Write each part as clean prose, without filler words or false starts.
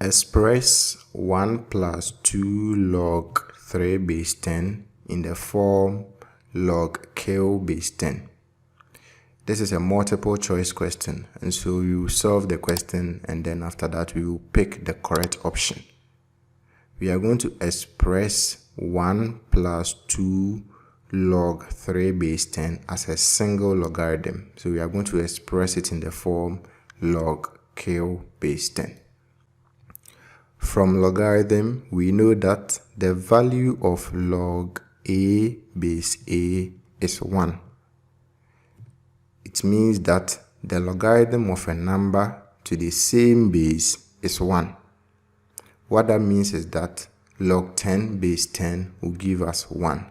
Express 1 plus 2 log 3 base 10 in the form log K base 10. This is a multiple choice question, and so you solve the question, and then after that we will pick the correct option. We are going to express 1 plus 2 log 3 base 10 as a single logarithm. So we are going to express it in the form log K base 10. From logarithm, we know that the value of log a base a is 1. It means that the logarithm of a number to the same base is 1. What that means is that log 10 base 10 will give us 1.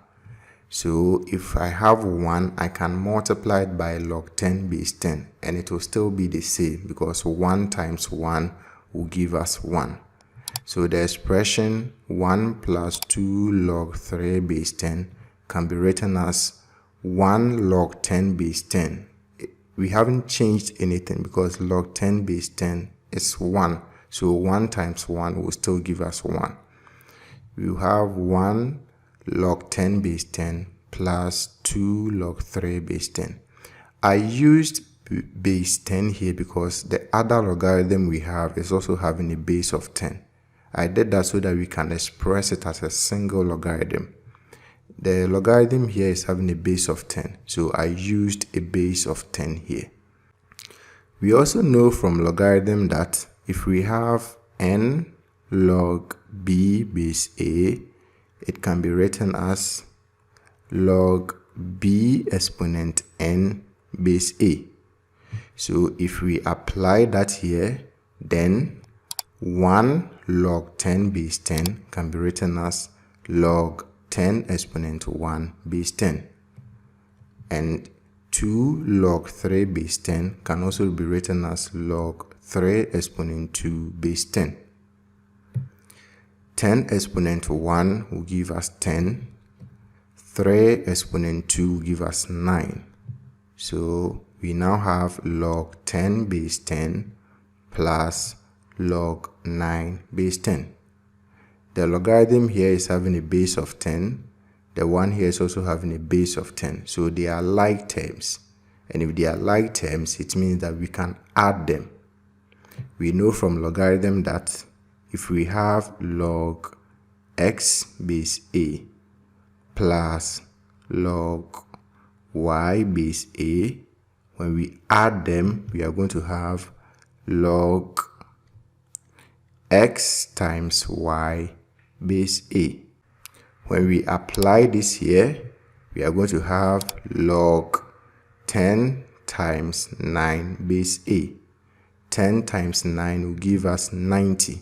So if I have 1, I can multiply it by log 10 base 10, and it will still be the same because 1 times 1 will give us 1. So the expression 1 plus 2 log 3 base 10 can be written as 1 log 10 base 10. We haven't changed anything because log 10 base 10 is 1. So 1 times 1 will still give us 1. We have 1 log 10 base 10 plus 2 log 3 base 10. I used base 10 here because the other logarithm we have is also having a base of 10. I did that so that we can express it as a single logarithm. The logarithm here is having a base of 10, so I used a base of 10 here. We also know from logarithm that if we have n log b base a, it can be written as log b exponent n base a. So if we apply that here, then 1 log 10 base 10 can be written as log 10 exponent 1 base 10. And 2 log 3 base 10 can also be written as log 3 exponent 2 base 10. 10 exponent 1 will give us 10. 3 exponent 2 will give us 9. So we now have log 10 base 10 plus log 9 base 10. The logarithm here is having a base of 10. The one here is also having a base of 10. So they are like terms. And if they are like terms, it means that we can add them. We know from logarithm that if we have log x base a plus log y base a, when we add them, we are going to have log x times y base a. When we apply this here, we are going to have log 10 times 9 base a. 10 times 9 will give us 90.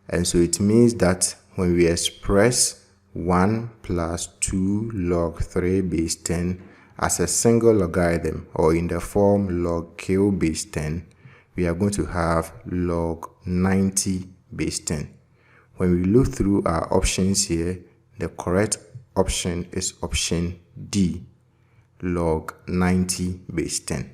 And so it means that when we express 1 plus 2 log 3 base 10 as a single logarithm, or in the form log K base 10, we are going to have log 90 base 10. When we look through our options here, the correct option is option D, log 90 base 10.